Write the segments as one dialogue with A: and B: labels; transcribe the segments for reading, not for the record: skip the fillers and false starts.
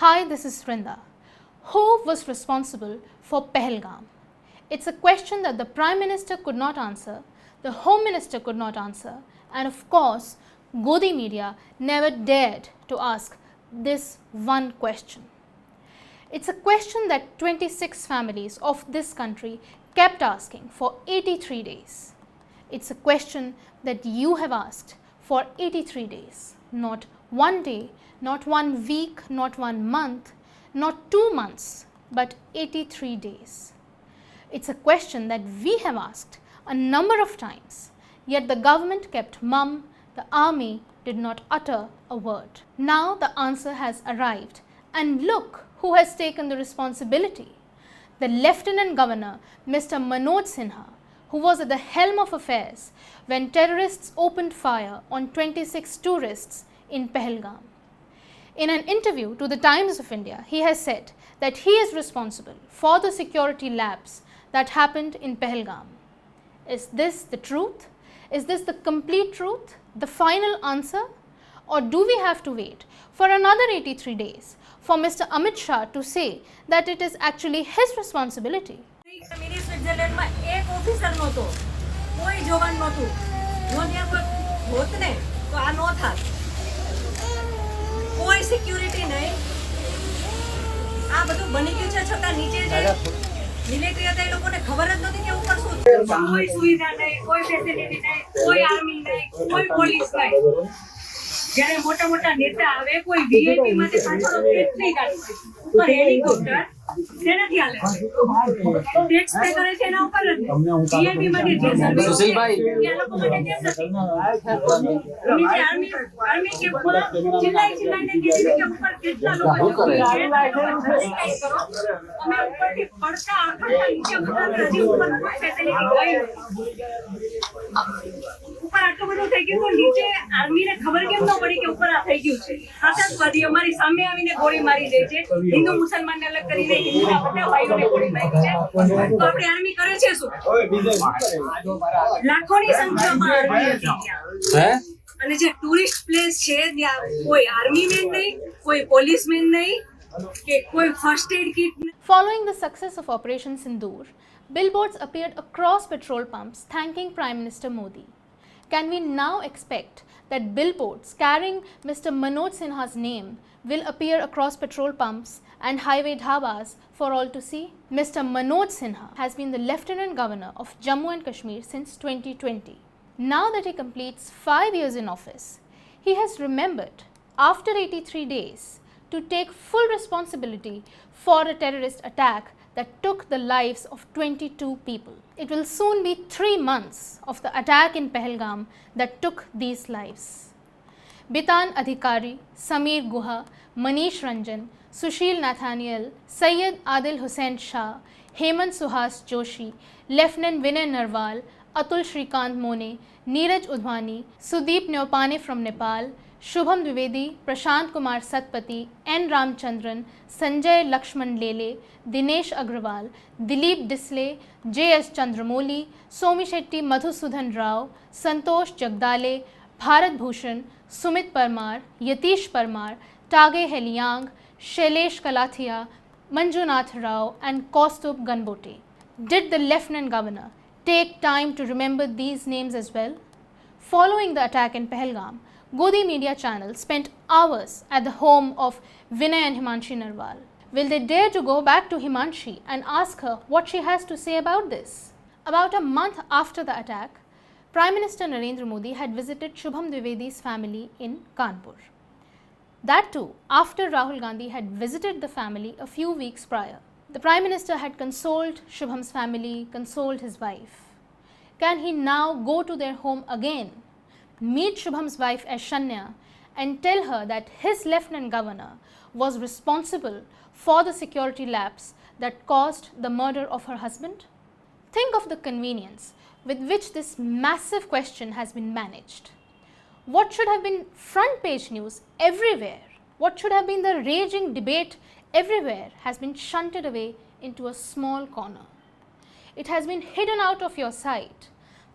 A: Hi, this is Vrinda. Who was responsible for Pahalgam? It's a question that the Prime Minister could not answer, the Home Minister could not answer, and of course, Godi media never dared to ask this one question. It's a question that 26 families of this country kept asking for 83 days. It's a question that you have asked for 83 days, not one day, not 1 week, not 1 month, not 2 months, but 83 days. It's a question that we have asked a number of times, yet the government kept mum, the army did not utter a word. Now the answer has arrived, and look who has taken the responsibility. The Lieutenant Governor, Mr. Manoj Sinha, who was at the helm of affairs when terrorists opened fire on 26 tourists in Pahalgam. In an interview to the Times of India, he has said that he is responsible for the security lapse that happened in Pahalgam. Is this the truth? Is this the complete truth, the final answer? Or do we have to wait for another 83 days for Mr. Amit Shah to say that it is actually his responsibility?
B: Mini સ્વિટ્ઝરલેન્ડમાં એક officer નહોતો, કોઈ જવાન નહોતું. જો ત્યાં કોઈ હોત ને તો આ ન થાત. કોઈ સિક્યુરિટી નહીં. આ બધું બની ગયું છે છતાં નીચે જે મિલિટરી હતા એ લોકોને ખબર જ નહોતી કે ઉપર શું છે. કોઈ સુવિધા નહીં, કોઈ ફેસિલિટી નહીં, કોઈ આર્મી નહીં, કોઈ પોલીસ નહીં. જ્યારે મોટા મોટા નેતા આવે કોઈ વીઆઈપી માટે પાછળ કેટલી ગાડી ઉપર હેલિકોપ્ટર સેનાથી હાલે ટેક્સ પે કરે છે એના ઉપર જ વીઆઈપી માટે જે સર્વિસ સુશીલભાઈ એ લોકો માટે કેમ નથી નીચે આર્મી કે પૂરા ચિલ્લાઈને કીધી કે ઉપર કેટલા લોકો કરે અમે ઉપરથી પડતા નીચે ઉતરતા હજી ઉપર ફેસિલિટી ગઈ ઉપર આટલું બધું થઈ ગયું તો નીચે આર્મીને ખબર કેમ ન પડી કે ઉપર આ થઈ ગયું છે. આતંકવાદી અમારી સામે આવીને ગોળી મારી દે છે, હિન્દુ મુસલમાનને અલગ કરીને હિન્દુના બધા ભાઈઓને ગોળી મારી છે. તો આપણી આર્મી કરે છે શું? લાખોની સંખ્યામાં આર્મી હતી ત્યાં. અને જે ટુરિસ્ટ પ્લેસ છે ત્યાં કોઈ આર્મી મેન નહીં, કોઈ પોલીસ મેન નહીં કે કોઈ first aid kit.
A: Following the success of Operation Sindoor, billboards appeared across petrol pumps thanking Prime Minister Modi. Can we now expect that billboards carrying Mr. Manoj Sinha's name will appear across petrol pumps and highway dhabas for all to see? Mr. Manoj Sinha has been the Lieutenant Governor of Jammu and Kashmir since 2020. Now that he completes 5 years in office, he has remembered after 83 days to take full responsibility for a terrorist attack that took the lives of 22 people. It will soon be 3 months of the attack in Pahalgam that took these lives. Bitan Adhikari, Sameer Guha, Manish Ranjan, Sushil Nathaniel, Syed Adil Hussain Shah, Hemant Suhas Joshi, Lieutenant Vinay Narwal, Atul Shrikant Mone, Neeraj Udhwani, Sudeep Neopane from Nepal, Shubham Dwivedi, Prashant Kumar Satpathy, N. Ramchandran, Sanjay Lakshman Lele, Dinesh Agrawal, Dilip Disle, J.S. Chandramoli, Somi Shetty Madhusudan Rao, Santosh Jagdale, Bharat Bhushan, Sumit Parmar, Yatish Parmar, Tage Heliang, Shailesh Kalathia, Manjunath Rao and Kaustubh Ganbote. Did the Lieutenant Governor take time to remember these names as well? Following the attack in Pahalgam, Godi media channel spent hours at the home of Vinay and Himanshi Narwal. Will they dare to go back to Himanshi and ask her what she has to say about this? About a month after the attack, Prime Minister Narendra Modi had visited Shubham Dwivedi's family in Kanpur. That too after Rahul Gandhi had visited the family a few weeks prior. The Prime Minister had consoled Shubham's family, consoled his wife. Can he now go to their home again, meet Shubham's wife Aishanya and tell her that his Lieutenant Governor was responsible for the security lapse that caused the murder of her husband? Think of the convenience with which this massive question has been managed. What should have been front page news everywhere, what should have been the raging debate everywhere has been shunted away into a small corner. It has been hidden out of your sight,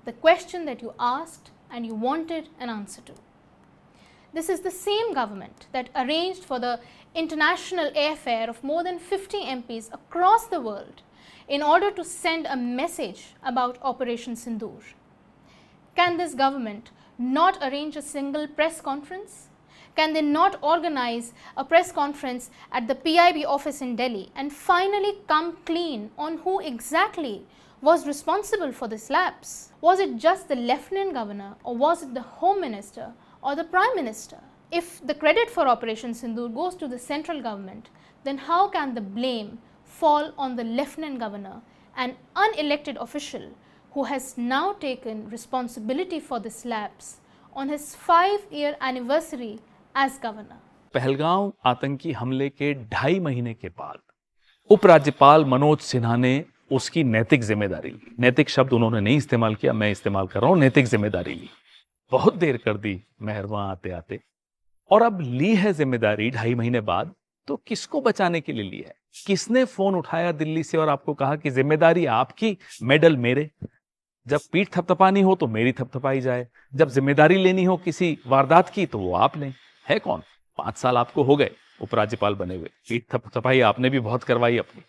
A: the question that you asked and you wanted an answer to. This is the same government that arranged for the international airfare of more than 50 MPs across the world in order to send a message about Operation Sindoor. Can this government not arrange a single press conference? Can they not organize a press conference at the PIB office in Delhi and finally come clean on who exactly was responsible for this lapse? Was it just the Lieutenant Governor, or was it the Home Minister or the Prime Minister? If the credit for Operation Sindoor goes to the central government, then how can the blame fall on the Lieutenant Governor, an unelected official who has now taken responsibility for this lapse on his 5-year anniversary as governor?
C: Pahalgam आतंकी हमले के 2.5 महीने के बाद उपराज्यपाल मनोज सिन्हा ने उसकी नैतिक जिम्मेदारी ली। नैतिक शब्द उन्होंने नहीं इस्तेमाल किया, मैं इस्तेमाल कर रहा हूं, नैतिक जिम्मेदारी ली। बहुत देर कर दी मेहरबान आते आते, और अब ली है जिम्मेदारी 2.5 महीने बाद, तो किसको बचाने के लिए ली है? किसने फोन उठाया दिल्ली से और आपको कहा कि जिम्मेदारी आपकी, मेडल मेरे? जब पीठ थपथपानी हो तो मेरी थपथपाई जाए, जब जिम्मेदारी लेनी हो किसी वारदात की तो वो आप लें। है कौन? 5 साल आपको हो गए उपराज्यपाल बने हुए, पीठ थपथपाई आपने भी बहुत करवाई अपनी।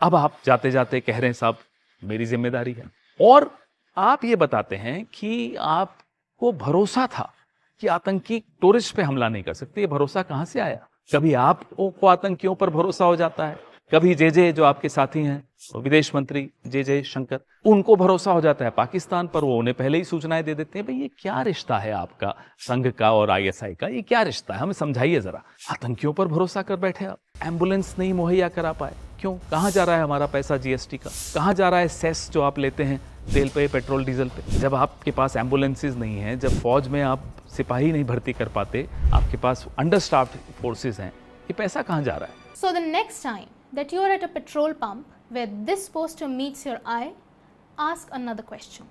C: अब आप जाते जाते कह रहे हैं साहब मेरी जिम्मेदारी है, और आप ये बताते हैं कि आपको भरोसा था कि आतंकी टूरिस्ट पे हमला नहीं कर सकते। ये भरोसा कहां से आया? कभी आपको आतंकियों पर भरोसा हो जाता है, कभी जे जो आपके साथी हैं विदेश मंत्री जे शंकर, उनको भरोसा हो जाता है पाकिस्तान पर, वो उन्हें पहले ही सूचनाएं दे देते हैं। भाई ये क्या रिश्ता है आपका संघ का और ISI का? ये क्या रिश्ता है, हमें समझाइए जरा। आतंकियों पर भरोसा कर बैठे आप, एम्बुलेंस नहीं मुहैया करा पाए, क्यों? कहां जा रहा है हमारा पैसा GST का? कहां जा रहा है सेस जो आप लेते हैं तेल पे, पेट्रोल डीजल पे? जब आपके पास एम्बुलेंसेज नहीं है, जब फौज में आप सिपाही नहीं भर्ती कर पाते, आपके पास अंडरस्टाफ्ड फोर्सेज हैं, ये पैसा कहां जा रहा है?
A: So the next time that you are at a petrol pump where this poster meets your eye, ask another question.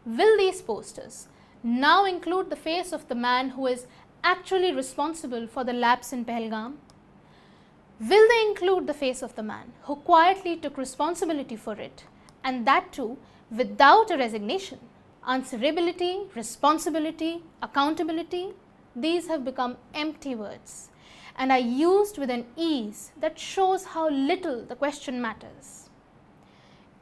A: Will these posters now include the face of the man who is actually responsible for the lapse in Pahalgam? Will they include the face of the man who quietly took responsibility for it, and that too without a resignation? Answerability, responsibility, accountability, these have become empty words and are used with an ease that shows how little the question matters.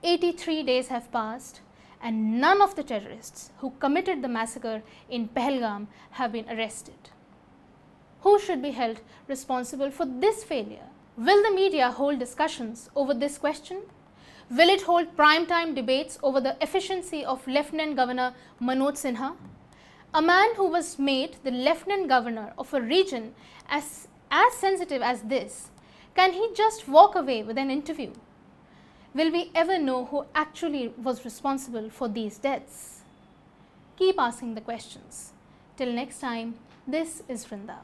A: 83 days have passed and none of the terrorists who committed the massacre in Pahalgam have been arrested. Who should be held responsible for this failure? Will the media hold discussions over this question? Will it hold prime-time debates over the efficiency of Lieutenant Governor Manoj Sinha? A man who was made the Lieutenant Governor of a region as sensitive as this, can he just walk away with an interview? Will we ever know who actually was responsible for these deaths? Keep asking the questions. Till next time, this is Vrinda.